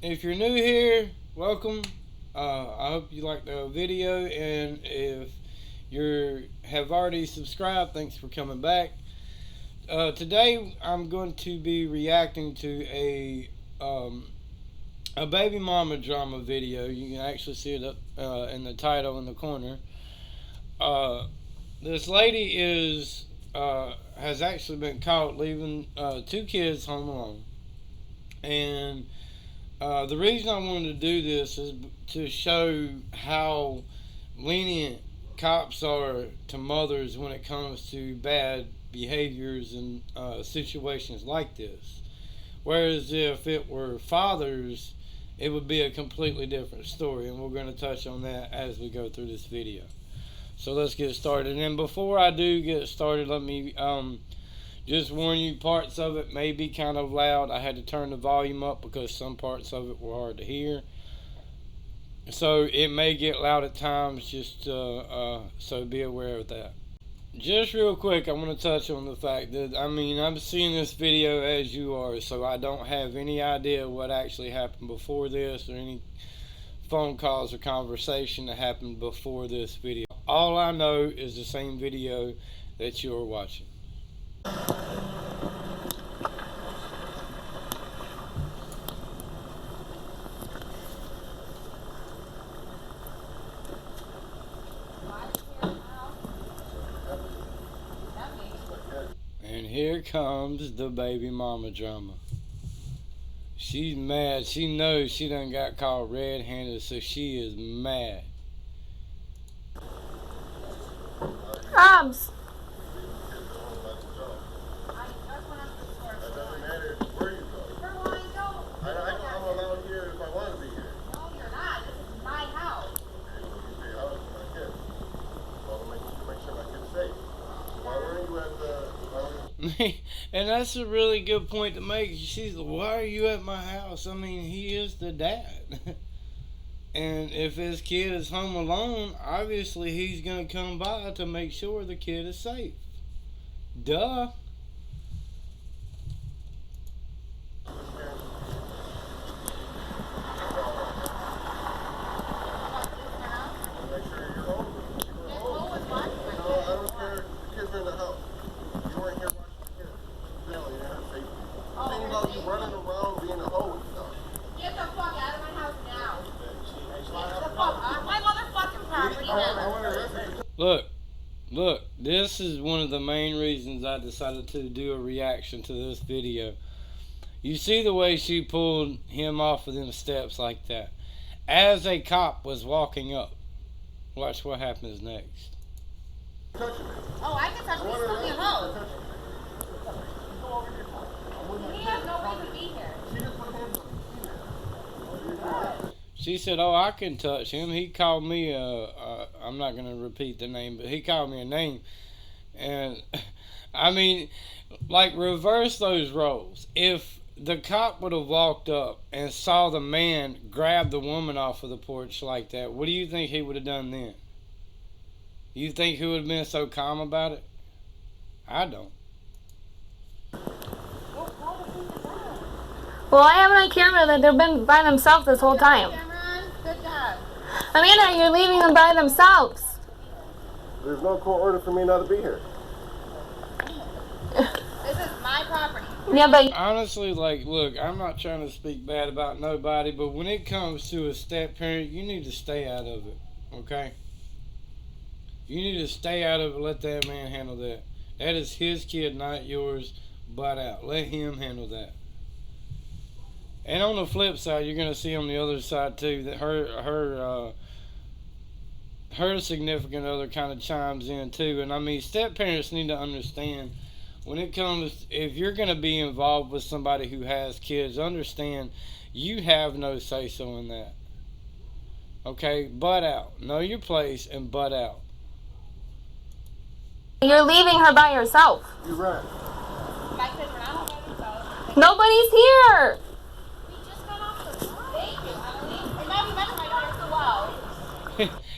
If you're new here, welcome. I hope you liked the video, and if you have already subscribed, thanks for coming back. Today, I'm going to be reacting to a baby mama drama video. You can actually see it up in the title in the corner. This lady has actually been caught leaving two kids home alone, and the reason I wanted to do this is to show how lenient cops are to mothers when it comes to bad behaviors in situations like this. Whereas if it were fathers, it would be a completely different story, and we're going to touch on that as we go through this video. So let's get started. And before I do get started, let me just warn you, parts of it may be kind of loud. I had to turn the volume up because some parts of it were hard to hear. So it may get loud at times, just so be aware of that. Just real quick, I want to touch on the fact that, I'm seeing this video as you are, so I don't have any idea what actually happened before this or any phone calls or conversation that happened before this video. All I know is the same video that you're watching. And here comes the baby mama drama. She's mad. She knows she done got caught red-handed, so she is mad. Arms. And that's a really good point to make. She's like, why are you at my house? He is the dad. And if his kid is home alone, obviously he's going to come by to make sure the kid is safe. Duh. Running around being a hoe and stuff. Get the fuck out of my house now. Get the fuck off my motherfucking property now. Look, this is one of the main reasons I decided to do a reaction to this video. You see the way she pulled him off of them steps like that. As a cop was walking up. Watch what happens next. Oh, I can touch me. He's still being hoe. He has no right to be here. She said, oh, I can touch him. He called me, I'm not going to repeat the name, but he called me a name. And, reverse those roles. If the cop would have walked up and saw the man grab the woman off of the porch like that, what do you think he would have done then? You think he would have been so calm about it? I don't. Well, I have it on camera that they've been by themselves this whole time. Good job. Amanda, you're leaving them by themselves. There's no court order for me not to be here. This is my property. Yeah, but honestly, look, I'm not trying to speak bad about nobody, but when it comes to a step parent, you need to stay out of it, okay? You need to stay out of it. Let that man handle that. That is his kid, not yours. Butt out. Let him handle that. And on the flip side, you're going to see on the other side too that her significant other kind of chimes in too. And step parents need to understand when it comes, if you're going to be involved with somebody who has kids, understand you have no say so in that. Okay, butt out. Know your place and butt out. you're leaving her by herself. You're right. My kids are not home by themselves. Nobody's here.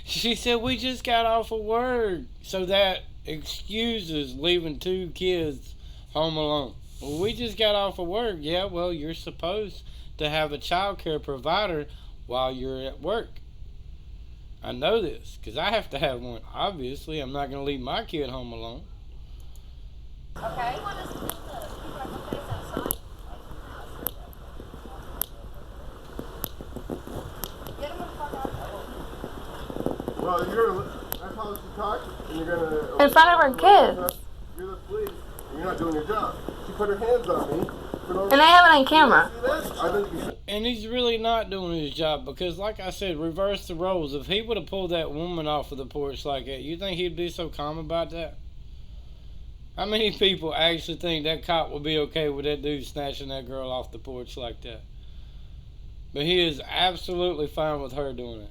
She said we just got off of work. So that excuses leaving two kids home alone. Well, we just got off of work. Yeah, well, you're supposed to have a child care provider while you're at work. I know this because I have to have one. Obviously, I'm not going to leave my kid home alone. Okay. Well, that's how she talks, and you're gonna. In front of her kids. You're the police, and you're not doing your job. She put her hands on me. And I have it on camera. I think you should. And he's really not doing his job because, like I said, reverse the roles. If he would have pulled that woman off of the porch like that, you think he'd be so calm about that? How many people actually think that cop would be okay with that dude snatching that girl off the porch like that? But he is absolutely fine with her doing it.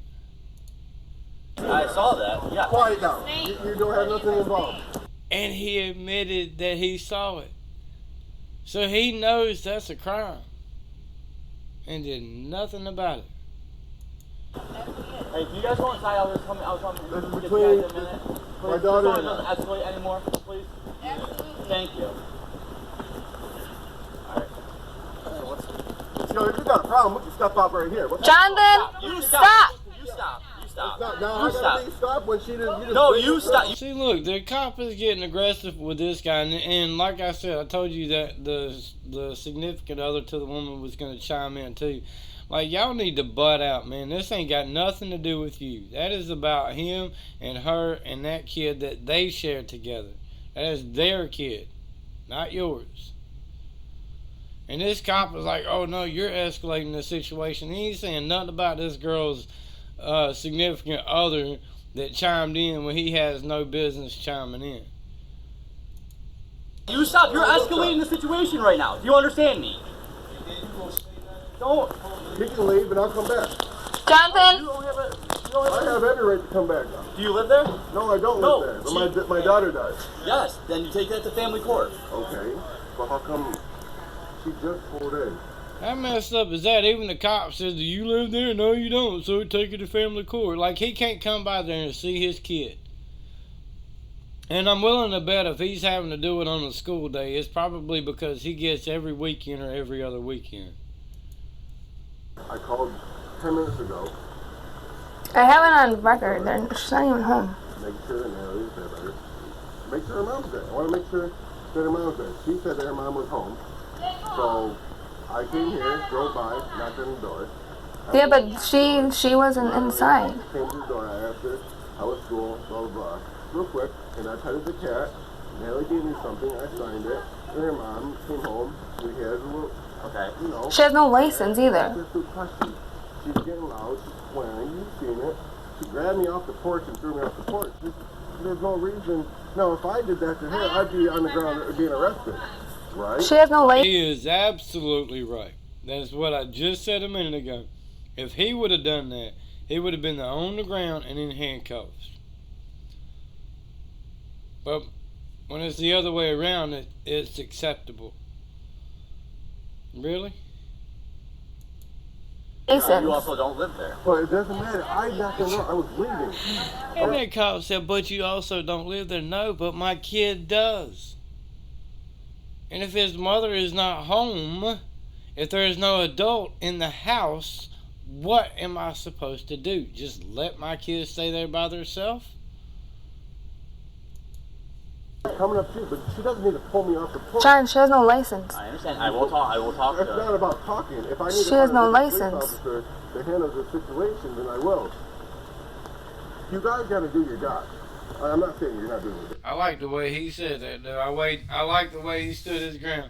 I saw that, yeah. Quiet down. You don't have nothing involved. And he admitted that he saw it. So he knows that's a crime. And did nothing about it. Hey, do you guys go inside? I was coming This is to get between you guys in a minute. Please, my daughter so it and doesn't I. escalate anymore, please. Thank you. Alright. So what's... Yo, if you got a problem, we can step up right here. Jonathan, You stop. You stop. You stop. Now You I gotta stop. be stopped when she didn't. No, you stop. See, look, the cop is getting aggressive with this guy, and like I said, I told you that the significant other to the woman was going to chime in too. Like, y'all need to butt out, man. This ain't got nothing to do with you. That is about him and her and that kid that they share together. That is their kid, not yours. And this cop is like, oh no, you're escalating the situation. He ain't saying nothing about this girl's significant other that chimed in when he has no business chiming in. You stop. You're escalating the situation right now. Do you understand me? Don't. He can leave and I'll come back. Jonathan, I have every right to come back. Do you live there? No, I don't No, live there. But my daughter does. Yes. Then you take that to family court. Okay, but how come she just pulled in? How messed up is that? Even the cop says, do you live there? No, you don't. So take it to family court. Like, he can't come by there and see his kid. And I'm willing to bet if he's having to do it on a school day, it's probably because he gets every weekend or every other weekend. I called 10 minutes ago. I have it on record. She's not even home. Make sure that Natalie's there. Make sure her mom's there. I want to make sure that her mom's there. She said that her mom was home. So I came here, drove by, knocked on the door. Yeah, but she wasn't inside. Came to the door. I asked her how was school, blah, blah, blah. Real quick, and I petted the cat. Natalie gave me something. I signed it. And her mom came home. We had a little, you know. She has no license either. Just a question. She's getting loud. She's swearing. You've seen it. She grabbed me off the porch and threw me off the porch. There's no reason. No, if I did that to her, I'd be on the ground being arrested. Right? She has no license. He is absolutely right. That's what I just said a minute ago. If he would have done that, he would have been on the ground and in handcuffs. But when it's the other way around, it's acceptable. Really? You also don't live there. But it doesn't matter. I knocked on the door. I was leaving. And that cop said, but you also don't live there. No, but my kid does. And if his mother is not home, if there is no adult in the house, what am I supposed to do? Just let my kid stay there by themselves? Coming up to you, but she doesn't need to pull me off the porch. John, she has no license. I understand. I will talk It's to not her. about talking. If I need She to has find no a police license. officer to handle the situation, then I will. You guys got to do your job. I'm not saying you're not doing it. I like the way he said that, though. I like the way he stood his ground.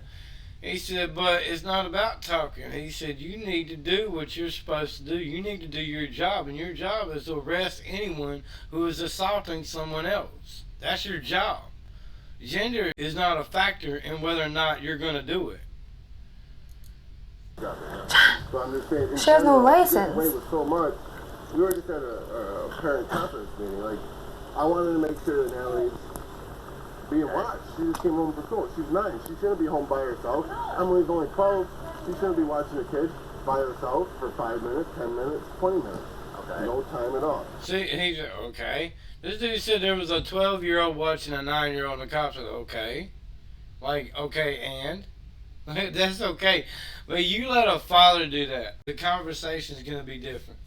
He said, but it's not about talking. He said, you need to do what you're supposed to do. You need to do your job, and your job is to arrest anyone who is assaulting someone else. That's your job. Gender is not a factor in whether or not you're going to do it. So I'm just saying, in She has no general, license. this way with so much. We were just at a parent conference meeting. Like, I wanted to make sure that Natalie's being watched. She just came home from school. She's 9. She shouldn't be home by herself. Emily's only 12. She shouldn't be watching the kids by herself for 5 minutes, 10 minutes, 20 minutes. Okay. No time at all. See, he said, okay. This dude said there was a 12-year-old watching a 9-year-old, and the cop said, okay. Like, okay, and? That's okay. But you let a father do that, the conversation's going to be different.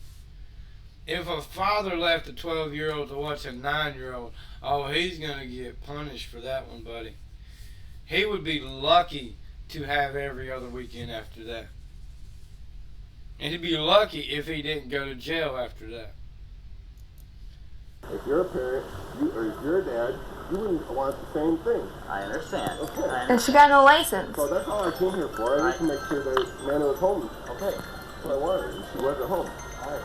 If a father left a 12-year-old to watch a 9-year-old, oh, he's going to get punished for that one, buddy. He would be lucky to have every other weekend after that. And he'd be lucky if he didn't go to jail after that. If you're a parent, or if you're a dad, you wouldn't want the same thing. I understand. Okay. And she got no license. So that's all I came here for. I need to make sure that Nana was home. Okay. That's what I wanted. And she wasn't home. Alright.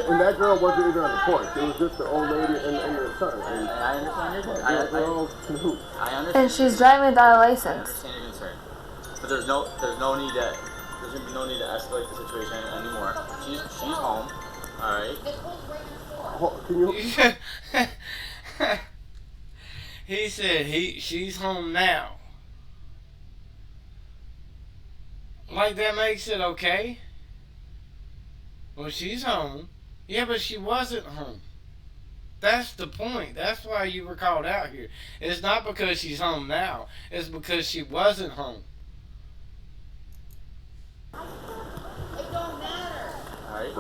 And that girl wasn't even on the porch. It was just the old lady and her son. And I understand your concern. they're all cahoots. I understand. And she's driving without a I license. understand your concern. But there's no need to escalate the situation anymore. She's home. Alright. Can you... He said she's home now. Like that makes it okay? Well, she's home. Yeah, but she wasn't home. That's the point. That's why you were called out here. It's not because she's home now. It's because she wasn't home. It don't matter. Alright.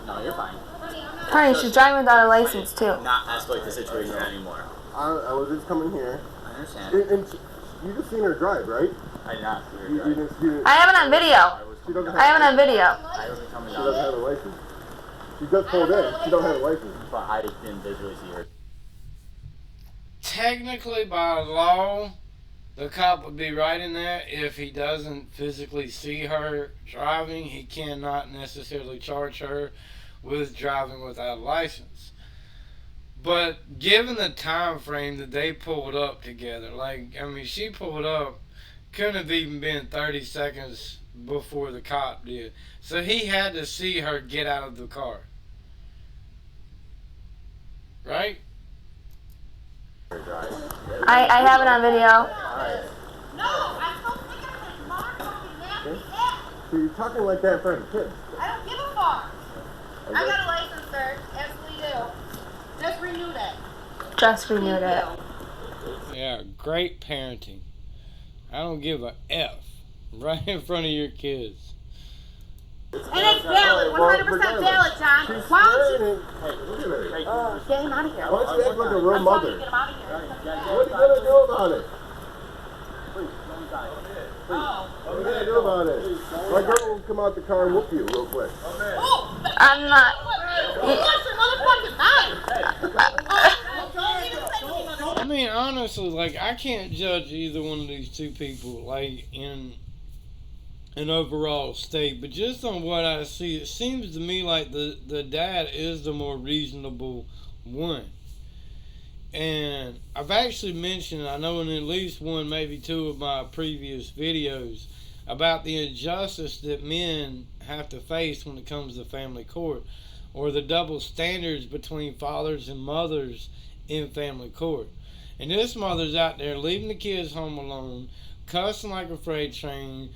No, you're fine. Honey, she's driving without a license too. Not escalate the situation anymore. I was just coming here. I understand. And you just seen her drive, right? I did not see her You drive. didn't... I have it on video. She doesn't I have it on video. I wasn't coming She down. doesn't have a license. She just pulled in. She don't have a license. But I didn't visually see her. Technically, by law, the cop would be right in that. If he doesn't physically see her driving, he cannot necessarily charge her with driving without a license. But given the time frame that they pulled up together, she pulled up, couldn't have even been 30 seconds before the cop did. So he had to see her get out of the car. Right? I have it on video. No, I'm supposed to look at this. Mom told me nasty ass. So you're talking like that in front of kids. I don't give a fuck. I got a license, sir. Absolutely do. Just renewed it. Just renewed it. Yeah, great parenting. I don't give a F. Right in front of your kids. And it's valid, 100% valid, John. Why don't you Hey, look at her. get him out of here? Why don't you act like a real I'm telling you, mother? get him out of here. What are you gonna do about it? Oh. What are you gonna do about it? My girl will come out the car and whoop you real quick. Oh. I'm not. You lost your motherfucking mind. I mean, honestly, I can't judge either one of these two people, in an overall state. But just on what I see, it seems to me like the dad is the more reasonable one. And I've actually mentioned, I know in at least one, maybe two of my previous videos, about the injustice that men have to face when it comes to family court, or the double standards between fathers and mothers in family court. And this mother's out there leaving the kids home alone, cussing like a freight train,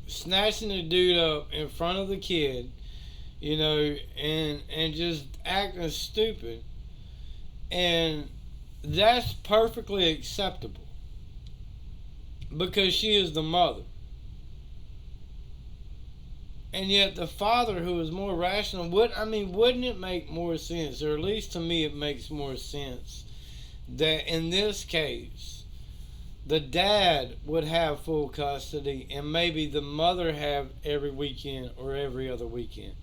snatching the dude up in front of the kid, and just acting stupid. And that's perfectly acceptable because she is the mother. And yet the father, who is more rational, wouldn't it make more sense, or at least to me it makes more sense, that in this case the dad would have full custody and maybe the mother have every weekend or every other weekend?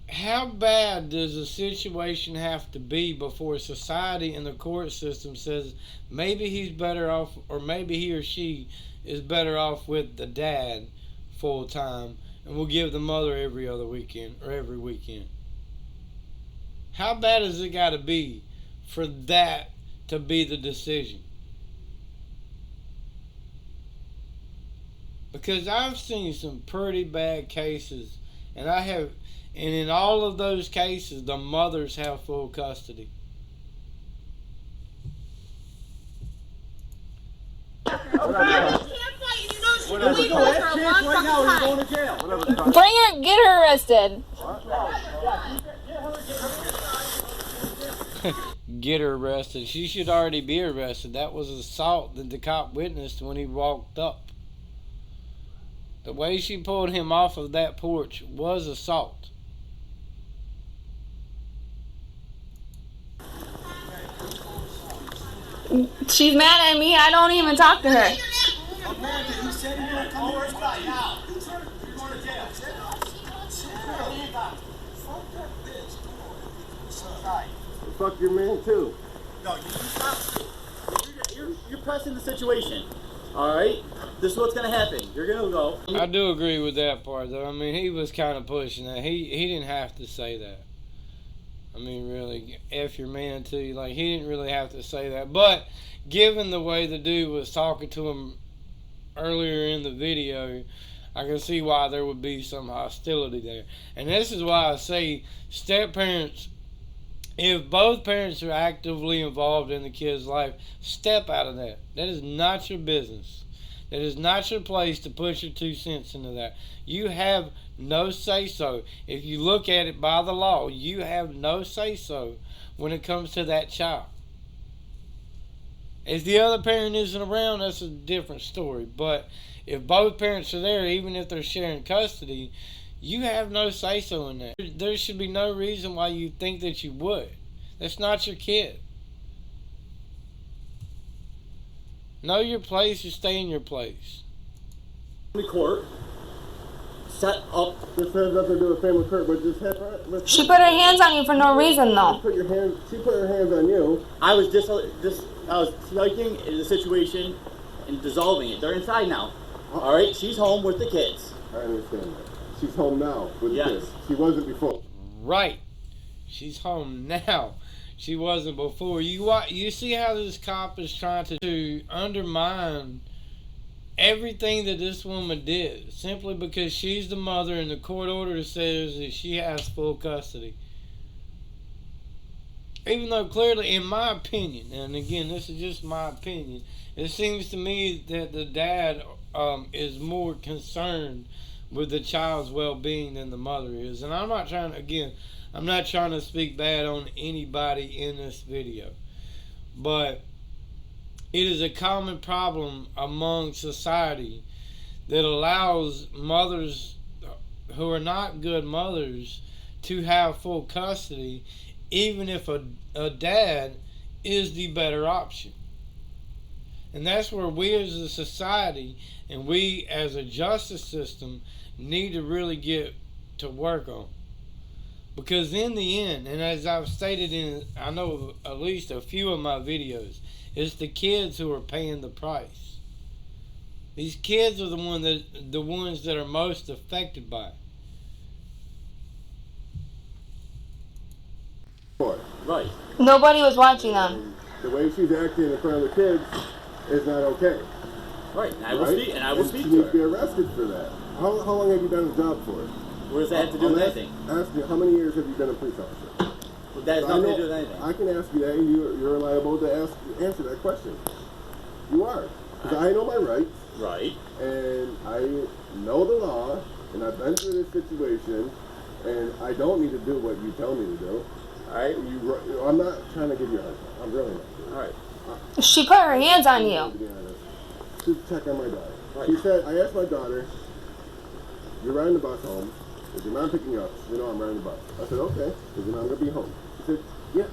How bad does a situation have to be before society and the court system says maybe he's better off, or maybe he or she is better off with the dad full time, and we'll give the mother every other weekend or every weekend? How bad has it got to be for that to be the decision? Because I've seen some pretty bad cases, and in all of those cases, the mothers have full custody. Bring her, get her arrested. get her arrested. She should already be arrested. That was assault that the cop witnessed when he walked up. The way she pulled him off of that porch was assault. She's mad at me. I don't even talk to her. Fuck your man too. No, you stop. You're pressing the situation. All right. This is what's gonna happen. You're gonna go. I do agree with that part, though. I mean, he was kind of pushing that. He didn't have to say that. I mean, really, F your man too. Like, he didn't really have to say that. But given the way the dude was talking to him earlier in the video, I can see why there would be some hostility there. And this is why I say step parents, if both parents are actively involved in the kid's life, step out of that. That is not your business. That is not your place to put your 2 cents into that. You have no say-so. If you look at it by the law, you have no say-so when it comes to that child. If the other parent isn't around, that's a different story. But if both parents are there, even if they're sharing custody, you have no say-so in that. There should be no reason why you think that you would. That's not your kid. Know your place or stay in your place. Family court. Set up. This has nothing to do with family court, but just have. She put her hands on you for no reason, though. She put her hands on you. I was I was taking the situation and dissolving it. They're inside now. All right. She's home with the kids. I understand that. She's home now with the kids. She wasn't before. Right. She's home now. She wasn't before. You see how this cop is trying to undermine everything that this woman did simply because she's the mother and the court order says that she has full custody. Even though clearly, in my opinion, and again, this is just my opinion, it seems to me that the dad is more concerned with the child's well-being than the mother is. And I'm not trying to speak bad on anybody in this video, but it is a common problem among society that allows mothers who are not good mothers to have full custody, even if a dad is the better option. And that's where we as a society and we as a justice system need to really get to work on. Because in the end, and as I've stated in, I know at least a few of my videos, it's the kids who are paying the price. These kids are the ones that are most affected by it. Right. Nobody was watching them. The way she's acting in front of the kids is not okay. Right. And I will speak she to needs her. to be arrested for that. How long have you done the job for? What does that have to do with anything? Ask you, how many years have you been a police officer? Well, that has nothing to do with anything. I can ask you that, and you're liable to answer that question. You are. Because I know my rights. Right. And I know the law, and I've been through this situation, and I don't need to do what you tell me to do. All right. I'm not trying to give you a hard time. I'm really not. All right. She put her hands on you. To be honest. Just check on my daughter. Right. She said, I asked my daughter, you're riding the bus home. Is your mom picking you up? You know I'm riding the bus. I said, okay. Is your mom going to be home? She said, yeah.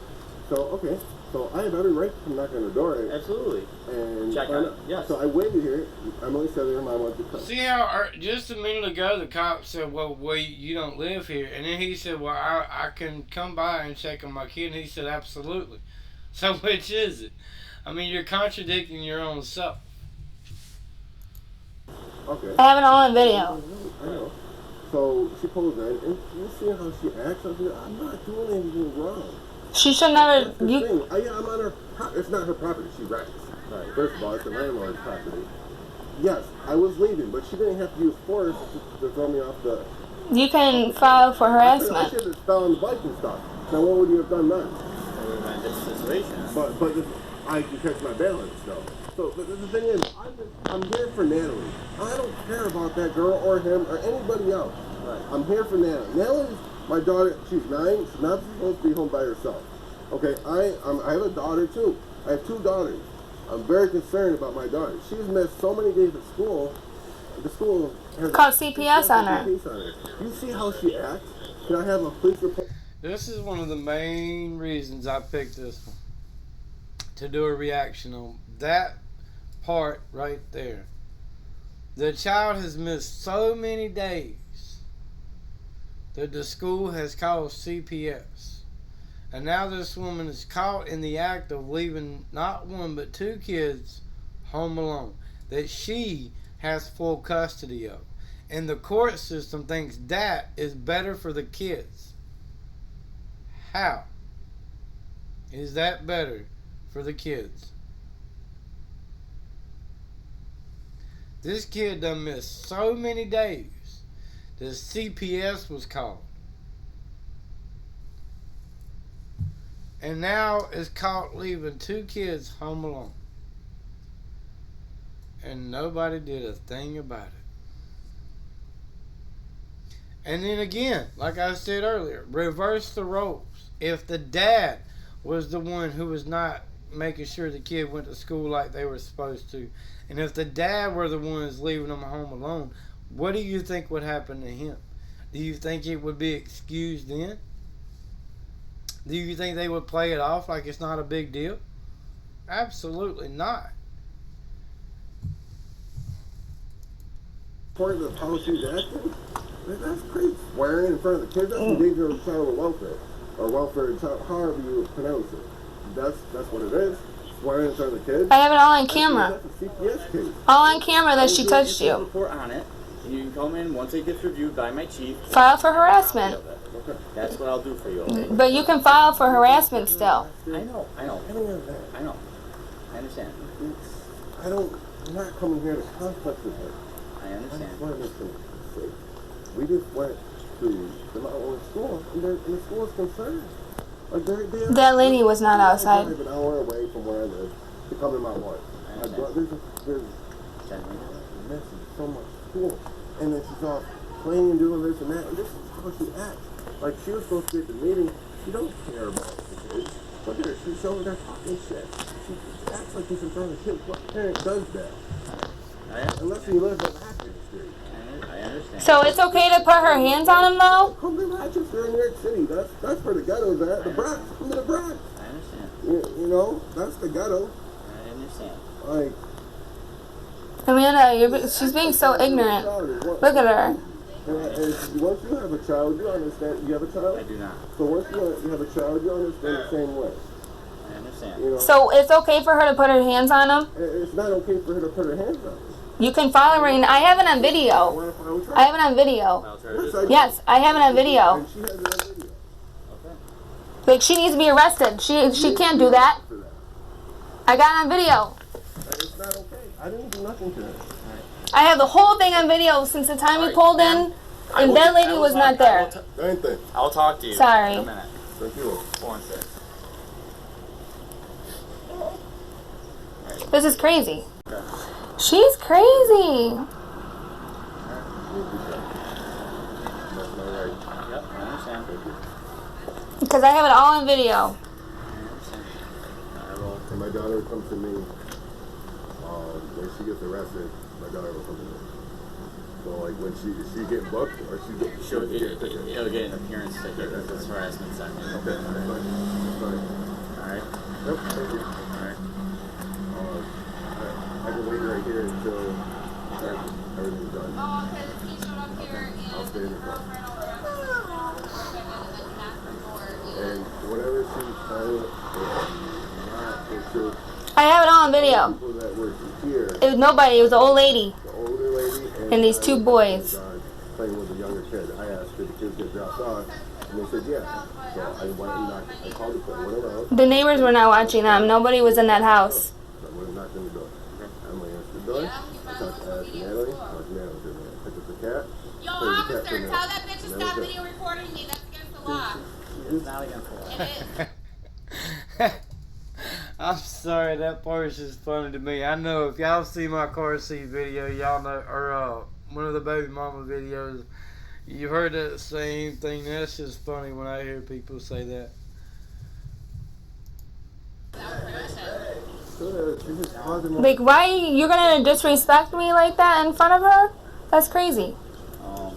So, okay. So I have every right to knock on the door. Absolutely. And check on it. Yes. So I waited here. Emily said that her mom wanted to come. See how just a minute ago the cop said, well, you don't live here. And then he said, well, I can come by and check on my kid. And he said, absolutely. So which is it? I mean, you're contradicting your own self. Okay. I have it all on video. I know. So she pulls in, and you see how she acts. I'm not doing anything wrong. She should never. That's the thing. I'm on her. It's not her property. She rents. Right. First of all, it's the landlord's property. Yes, I was leaving, but she didn't have to use force to throw me off the. You can file for I harassment. should have fell on the bike and stuff. Now, what would you have done then? This situation. But if I can catch my balance, though. So the thing is, I'm here for Natalie. I don't care about that girl or him or anybody else. Right. I'm here for Natalie. Natalie's my daughter. She's 9. She's not supposed to be home by herself. Okay, I have a daughter too. I have 2 daughters. I'm very concerned about my daughter. She's missed so many days at school. The school has Called CPS on her. You see how she acts? Can I have a police report? This is one of the main reasons I picked this one. To do a reaction on that part right there. The child has missed so many days that the school has called CPS. And now this woman is caught in the act of leaving not 1 but 2 kids home alone that she has full custody of. And the court system thinks that is better for the kids. How is that better for the kids? This kid done missed so many days that CPS was called. And now is caught leaving 2 kids home alone. And nobody did a thing about it. And then again, like I said earlier, reverse the roles. If the dad was the one who was not making sure the kid went to school like they were supposed to, and if the dad were the ones leaving them home alone, what do you think would happen to him? Do you think it would be excused then? Do you think they would play it off like it's not a big deal? Absolutely not. Part of how she's acting? That's crazy. Swearing in front of the kids, that's endanger of child welfare. Or welfare and child, however you pronounce it. That's what it is. Swearing in front of the kids. I have it all on camera. That's a CPS case. All on camera that she touched You you. report on it. You can come in once it gets reviewed by my chief. File for harassment. Okay. That's what I'll do for you. Okay? But you can file for harassment still. I know. Any of that. I know. I understand. I'm not coming here to conflict with her. I understand. We just went to the Mountain School, and the school is concerned. Like they're That lady was not outside. Drive an hour away from where I live to come to Mount One. There's missing so much school, and then she's off playing and doing this and that, and this is how she acts. Like she was supposed to be at the meeting. She don't care about the kids. Look at her. She's showing there talking shit. She acts like this in front of the kids. What parent does that? Unless you live in Rochester. I understand. So it's okay to put her hands on him though? Come to Rochester in New York City. That's where the ghetto's at. The Bronx. Come to the Bronx. I understand. You know, that's the ghetto. I understand. Like, Amanda, she's being so ignorant. Look at her. and once you have a child, you understand. You have a child? I do not. So once you have a child, you understand the same way. I understand. You know? So it's okay for her to put her hands on him? It's not okay for her to put her hands on him. You can file her. I have it on video. I have it on video. I'll try to do this. Yes, I have it on video. And she has it on video. Okay. Like she needs to be arrested. She can't do that. For that. I got it on video. It's not okay. I didn't do nothing to her. I have the whole thing on video since the time we pulled in, and that lady was not there. Anything. I'll talk to you. Sorry. In a minute. Thank you. 416. This is crazy. Okay. She's crazy. That's my right. Yep, I understand. Because I have it all on video. I understand. I will. And my daughter will come to me when she gets arrested. My daughter will come to me. So like when she get booked or she'll get a ticket. It'll get an appearance ticket because it's harassment section. Okay, that's fine. That's fine. Alright? Yep, thank you. Alright. I can wait right here until everything's done. Oh, because he showed up here and I'll stay in the car. girlfriend over there. And whatever she's silent or not, it's just I have it all on video. people that were here, It was nobody. It was the old lady. the older lady And these two boys. Playing with the younger kid. I asked if the kids get dropped off, and they said yeah. So I went and knocked. I called the kid, went around. The neighbors were not watching them. Nobody was in that house. So I went and knocked on the door. I'm like, answer the door. I talked to Natalie. I talked to Natalie. I picked up the cat. Yo, put the cat officer, in there. tell that bitch to And that stop was it. video recording me. That's against the law. It's not against the law. It is. I'm sorry, that part is just funny to me. I know if y'all see my car seat video, y'all know, or one of the baby mama videos, you've heard that same thing. That's just funny when I hear people say that. She's just causing more. Like, why you're gonna disrespect me like that in front of her? That's crazy. I'm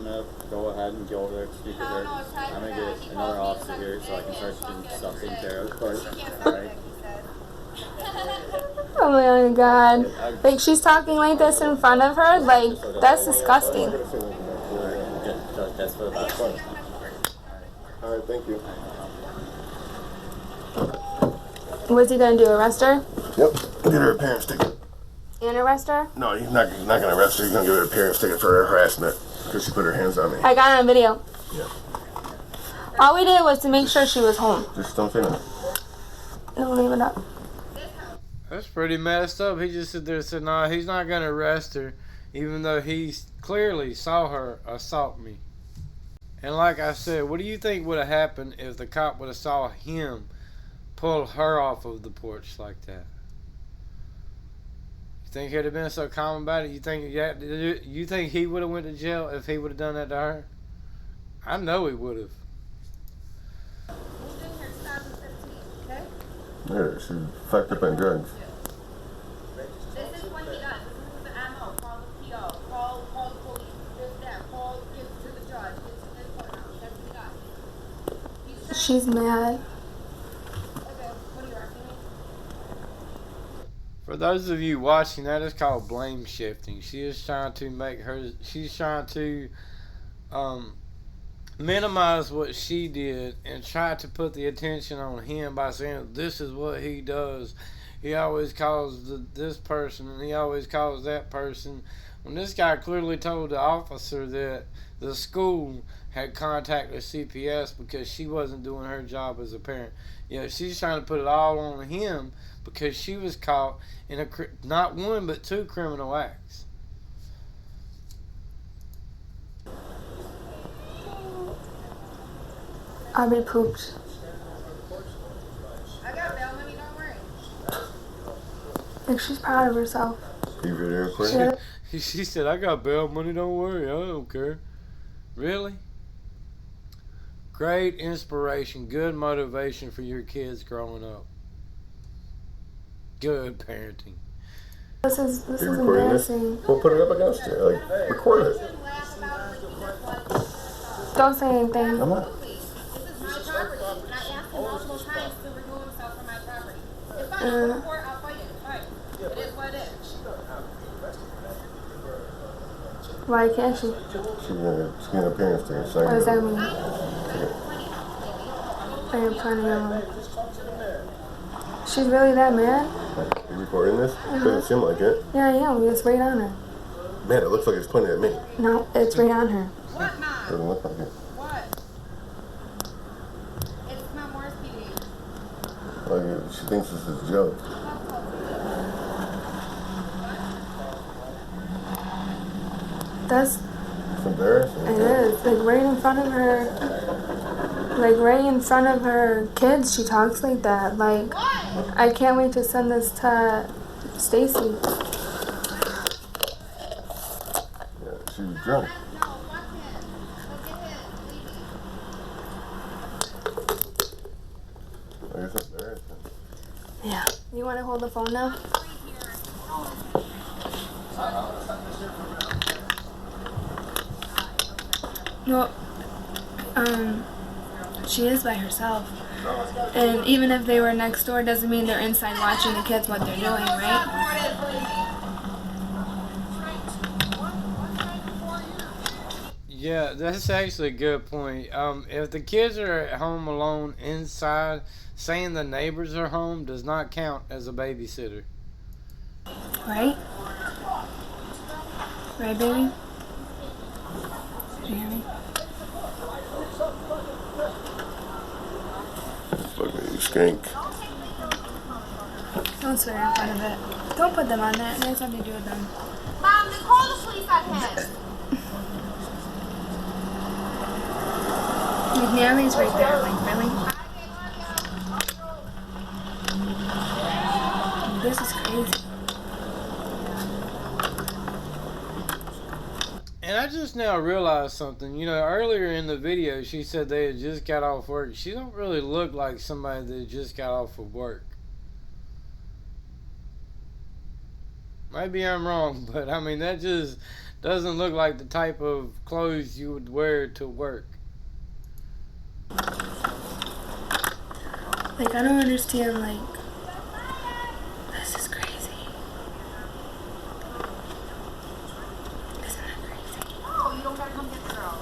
gonna go ahead and go over there to speak with her. I'm gonna get another officer here so I can start getting stuff taken care of. Alright? Oh my god. Like, she's talking like this in front of her? Like, that's disgusting. That's for the best. Alright, thank you. What's he gonna do, arrest her? Yep. Get her a parent's ticket. And arrest her? No, he's not gonna arrest her. He's gonna give her a parent's ticket for harassment because she put her hands on me. I got it on video. Yeah. All we did was to make sure she was home. Just don't say nothing. No, leave it up. That's pretty messed up. He just stood there and said, "No, he's not gonna arrest her, even though he clearly saw her assault me." And like I said, what do you think would have happened if the cop would have saw him pull her off of the porch like that? You think he'd have been so calm about it? You think he would have went to jail if he would have done that to her? I know he would have. Moved in here 2015, okay? Yeah, she's fucked up on drugs. This is what he does. This is the MO. Call the PO. Call the police. This, that. Call, give it to the judge. Give it to this courthouse. That's what he does. She's mad. Okay, what are you asking me? For those of you watching, that is called blame shifting. She's trying to minimize what she did and try to put the attention on him by saying this is what he does. He always calls this person and he always calls that person. When this guy clearly told the officer that the school had contacted CPS because she wasn't doing her job as a parent. She's trying to put it all on him because she was caught in not one but two criminal acts. I'll be pooped. I got bail money, don't worry. Like, she's proud of herself. You video recording? She said, "I got bail money, don't worry, I don't care." Really? Great inspiration, good motivation for your kids growing up. Good parenting. This is recording this? embarrassing. We'll put it up against her. Like, record it. Don't say anything. I'm not. This is my property, and I asked him multiple times to remove himself from my property. If I go to court, I'll fight it. Fine. It is what it is. Why can't she? She's getting a parent's ticket. What does that mean? I am planning on. She's really that mad? You recording this? Doesn't seem like it. Yeah, I am. It's right on her. Man, it looks like it's pointing at me. No, it's right on her. What, Mom? Doesn't look like it. What? It's not Morris PD. Like, she thinks this is a joke. That's, It's embarrassing. it is. Like, right in front of her. Like, right in front of her kids, she talks like that. Like, I can't wait to send this to Stacy. Yeah, she was drunk. No, fuck him. Look at him. Leave I guess it's embarrassing. Yeah. You want to hold the phone now? Well, she is by herself. And even if they were next door, doesn't mean they're inside watching the kids what they're doing, right? Yeah, that's actually a good point. If the kids are at home alone inside, saying the neighbors are home does not count as a babysitter. Right? Right, baby? Did you hear me? Fucking you skank. Don't swear in front of it. Don't put them on that. It has nothing to do with them. Mom, they call the police on him. Like, Natalie's right there. Like, really? This is crazy. And I just now realized something. You know, earlier in the video, she said they had just got off work. She don't really look like somebody that just got off of work. Maybe I'm wrong, but I mean, that just doesn't look like the type of clothes you would wear to work. Like, I don't understand, like, this is crazy. Isn't that crazy? Oh, you don't gotta come get the girl.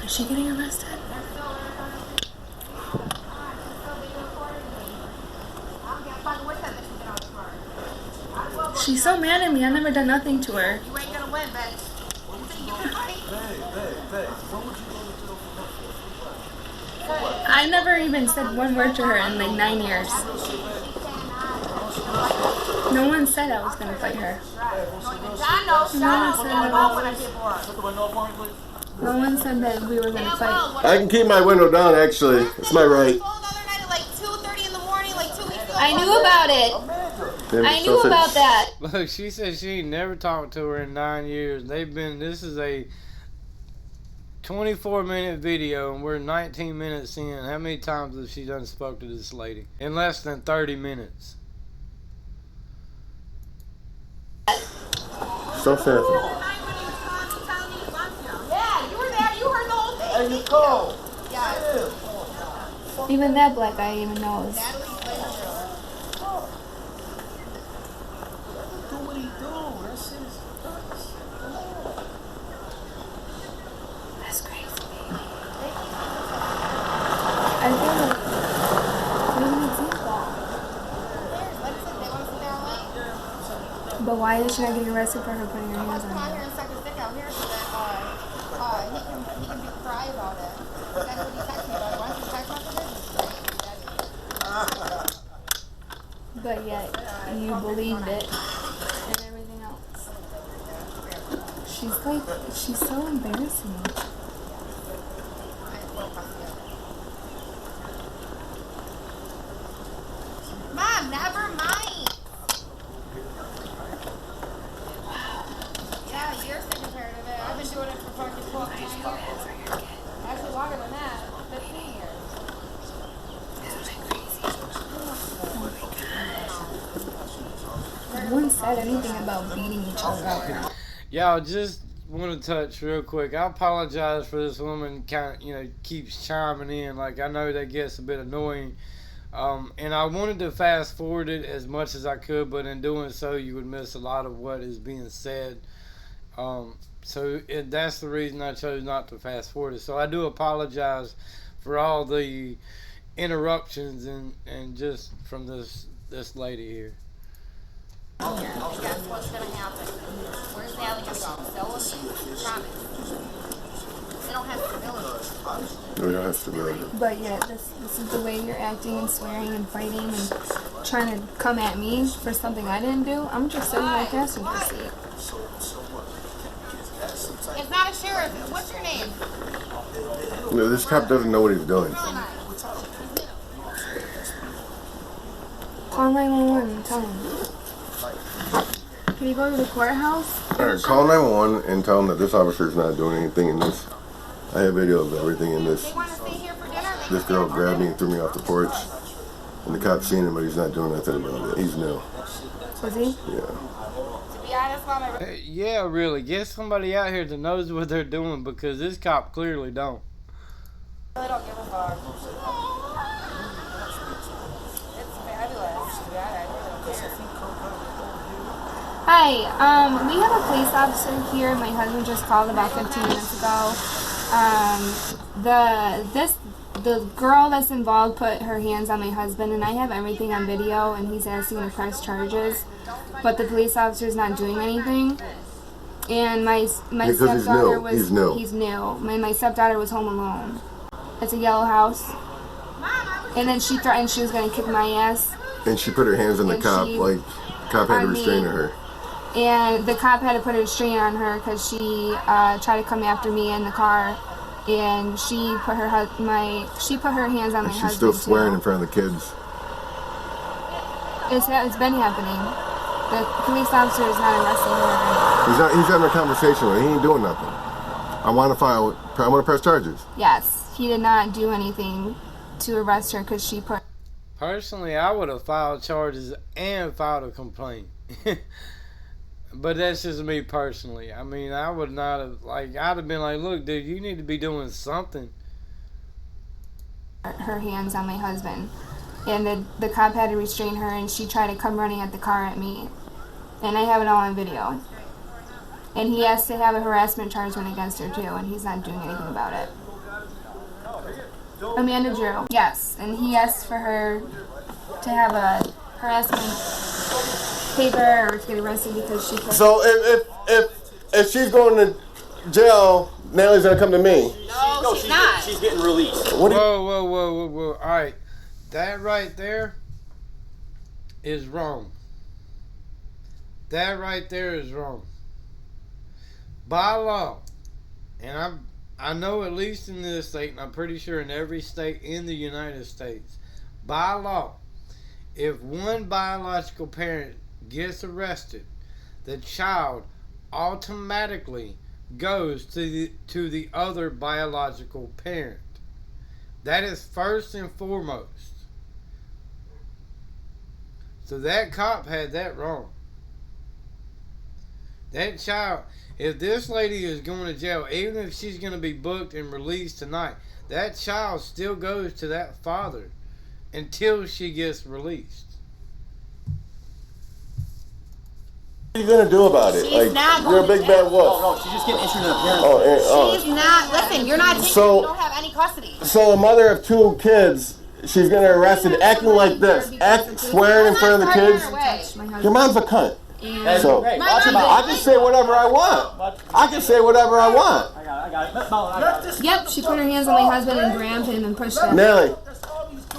Is she getting arrested? She's so mad at me. I never done nothing to her. You ain't gonna win, bitch. You think you can fight? I never even said one word to her in like 9 years. No one said I was gonna fight her. No one said that we were gonna fight. I can keep my window down, actually. It's my right. I knew about it. I knew about that. Look, she said she ain't never talked to her in 9 years. This is a 24-minute video, and we're 19 minutes in. How many times has she done spoke to this lady? In less than 30 minutes. So sad. Yeah, you were there. You heard the whole thing. Hey, Nicole. Yeah. Even that black guy even knows. That's crazy. I feel like maybe it's his fault. But why is she not getting arrested for her putting her hands on Come out here him? and suck his dick out here so that he can be cry about it. That's what he texted me about. Why don't you text messages? But yet you believed it and everything else. She's so embarrassing. Mom, never mind. Yeah, you're sick and tired of it. I've been doing it for fucking 12 years. Actually, longer than that. 15 years. No one said anything about beating each other up. Y'all, just want to touch real quick. I apologize for this woman kind of, keeps chiming in. Like, I know that gets a bit annoying. And I wanted to fast forward it as much as I could, but in doing so, you would miss a lot of what is being said. That's the reason I chose not to fast forward it. So I do apologize for all the interruptions and just from this lady here. Guess what's gonna happen? Where's Allie gonna go? Stella? Promise. They don't have stability. We don't have stability. But yet this is the way you're acting and swearing and fighting and trying to come at me for something I didn't do. I'm just sitting in my passenger seat. It's not a sheriff. What's your name? No, this cop doesn't know what he's doing. Call 911 and tell him. Can you go to the courthouse? Alright, call 911 and tell them that this officer's not doing anything in this. I have video of everything in this. They want to stay here for dinner. This girl grabbed me and threw me off the porch. And the cop's seen him, but he's not doing nothing about it. He's new. Was he? Yeah. To be honest, Mom, Yeah, really. Get somebody out here that knows what they're doing, because this cop clearly don't. I really don't give a fuck. It's fabulous. To be honest, I really don't care. Hi, we have a police officer here. My husband just called about 15 minutes ago. The girl that's involved put her hands on my husband, and I have everything on video, and he's asking to press charges, but the police officer's not doing anything. And my stepdaughter was he's new. My stepdaughter was home alone. It's a yellow house, and then she threatened she was going to kick my ass. And she put her hands on the cop, like cop had to restrain her. And the cop had to put a restraint on her because she tried to come after me in the car, and she put her hands on my husband. She's still swearing in front of the kids. It's been happening. The police officer is not arresting her. He's having a conversation with her. He ain't doing nothing. I want to press charges. Yes, he did not do anything to arrest her because she put... Personally, I would have filed charges and filed a complaint. But that's just me personally. I mean, I would not have, I'd have been like, look, dude, you need to be doing something. Her hands on my husband. And the cop had to restrain her, and she tried to come running at the car at me. And I have it all on video. And he has to have a harassment charge went against her, too, and he's not doing anything about it. Amanda Drew. Yes, and he asked for her to have a harassment paper or to get arrested because she... So if she's going to jail, Natalie's going to come to me. No, she's not. She's getting released. Whoa. All right. That right there is wrong. That right there is wrong. By law, and I know at least in this state, and I'm pretty sure in every state in the United States, by law, if one biological parent gets arrested, the child automatically goes to the other biological parent. That is first and foremost. So that cop had that wrong. That child, if this lady is going to jail, even if she's going to be booked and released tonight, that child still goes to that father until she gets released. What are you going to do about it? She's not you're a big bad wolf. No, she's just getting issued an appearance. She's not. Listen, you're not taking. So- you don't have any custody. So a mother of 2 kids, she's going to arrest it acting like this. Swearing in front of the kids. Your mom's a cunt. So Hey, I can say whatever I want. I can say whatever I want. I got it. Yep, she put her hands on my husband and grabbed him and pushed him. Nelly,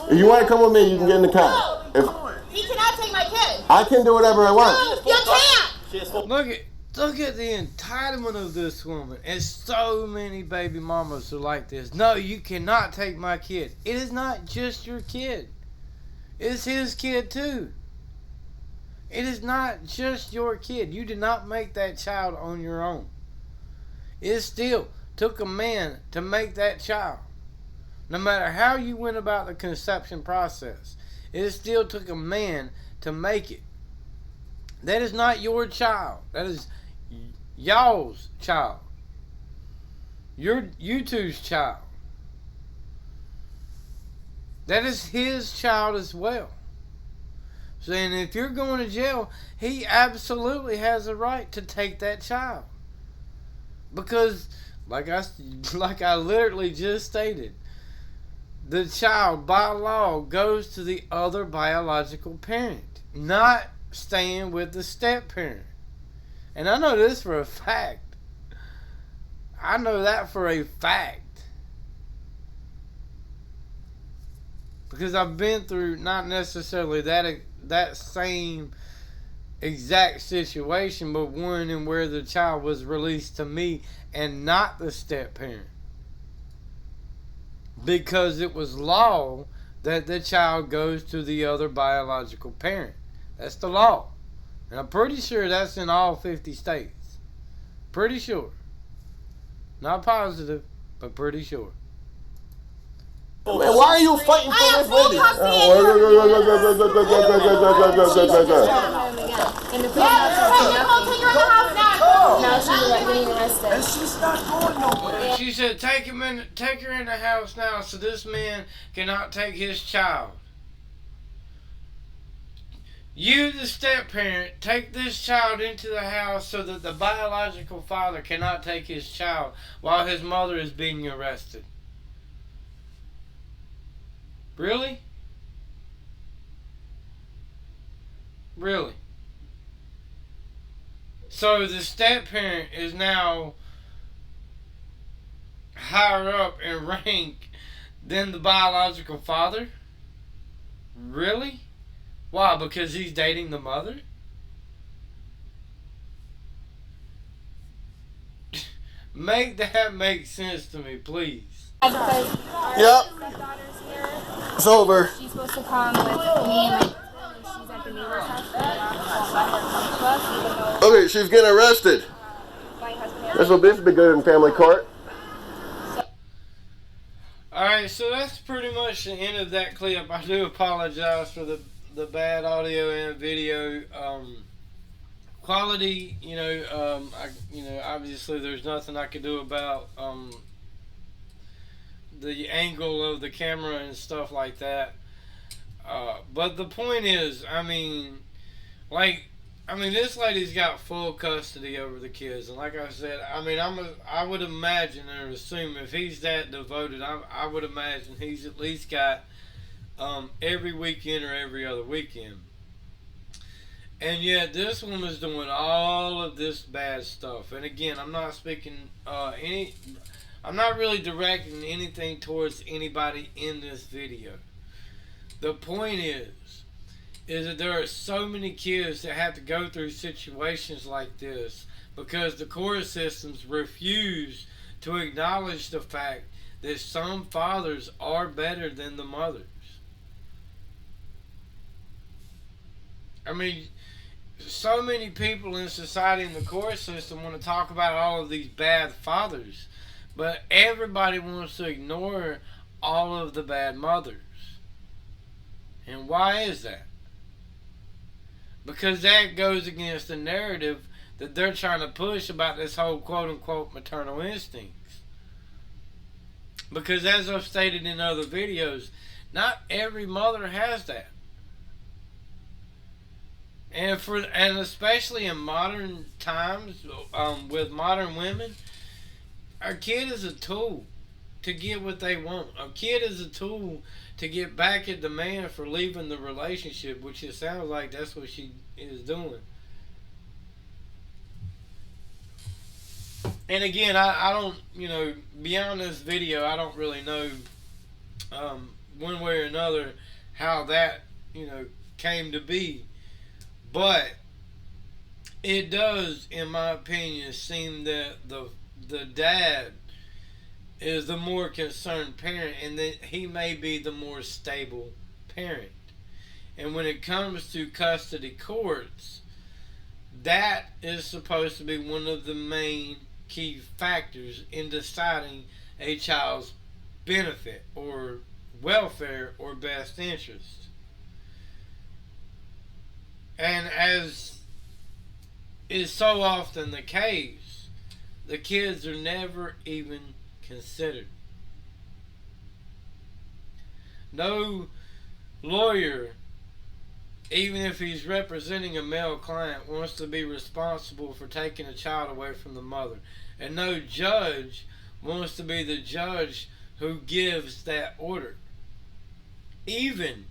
if you want to come with me, you can get in the car. If He cannot take my kid. I can do whatever I want. You can't. Look at the entitlement of this woman. And so many baby mamas are like this. No, you cannot take my kid. It is not just your kid. It's his kid too. It is not just your kid. You did not make that child on your own. It still took a man to make that child. No matter how you went about the conception process, it still took a man to make it. That is not your child. That is y'all's child. You two's child. That is his child as well. So, and if you're going to jail, he absolutely has a right to take that child. Because, like I literally just stated, the child, by law, goes to the other biological parent, not staying with the step-parent. And I know this for a fact. I know that for a fact. Because I've been through not necessarily that same exact situation, but one in where the child was released to me and not the step-parent. Because it was law that the child goes to the other biological parent. That's the law. And I'm pretty sure that's in all 50 states. Pretty sure. Not positive, but pretty sure. Man, why are you fighting for this lady? And she's not going nowhere. She said, take her in the house now so this man cannot take his child. You, the step-parent, take this child into the house so that the biological father cannot take his child while his mother is being arrested. Really? Really? So the step-parent is now higher up in rank than the biological father? Really? Why? Because he's dating the mother? Make that make sense to me, please. Yep. It's over. She's supposed to come with me and my husband, and she's at the neighbor's house. let her come to us, even though Okay, she's getting arrested. my husband has. This will be good in family court. Alright, so that's pretty much the end of that clip. I do apologize for the bad audio and video quality. Obviously there's nothing I could do about the angle of the camera and stuff like that. But the point is, this lady's got full custody over the kids, and like I said, I would imagine or assume if he's that devoted, I would imagine he's at least got every weekend or every other weekend. And yet this woman's doing all of this bad stuff. And again, I'm not speaking I'm not really directing anything towards anybody in this video. The point is that there are so many kids that have to go through situations like this because the court systems refuse to acknowledge the fact that some fathers are better than the mothers. So many people in society in the court system want to talk about all of these bad fathers, but everybody wants to ignore all of the bad mothers. And why is that? Because that goes against the narrative that they're trying to push about this whole quote-unquote maternal instincts. Because as I've stated in other videos, not every mother has that. And especially in modern times, with modern women, a kid is a tool to get what they want. A kid is a tool to get back at the man for leaving the relationship, which it sounds like that's what she is doing. And again, I don't, beyond this video, I don't really know one way or another how that, came to be. But it does, in my opinion, seem that the dad is the more concerned parent, and that he may be the more stable parent. And when it comes to custody courts, that is supposed to be one of the main key factors in deciding a child's benefit or welfare or best interest. And as is so often the case, the kids are never even considered. No lawyer, even if he's representing a male client, wants to be responsible for taking a child away from the mother. And no judge wants to be the judge who gives that order, even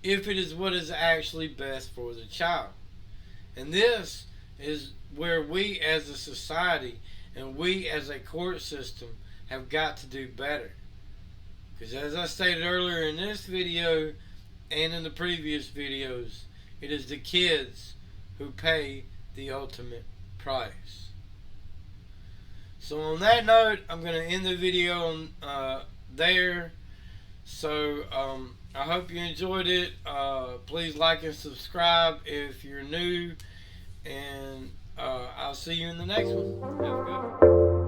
if it is what is actually best for the child. And this is where we as a society and we as a court system have got to do better. Because as I stated earlier in this video and in the previous videos, it is the kids who pay the ultimate price. So on that note, I'm going to end the video there. So I hope you enjoyed it. Please like and subscribe if you're new. And I'll see you in the next one. Have a good one.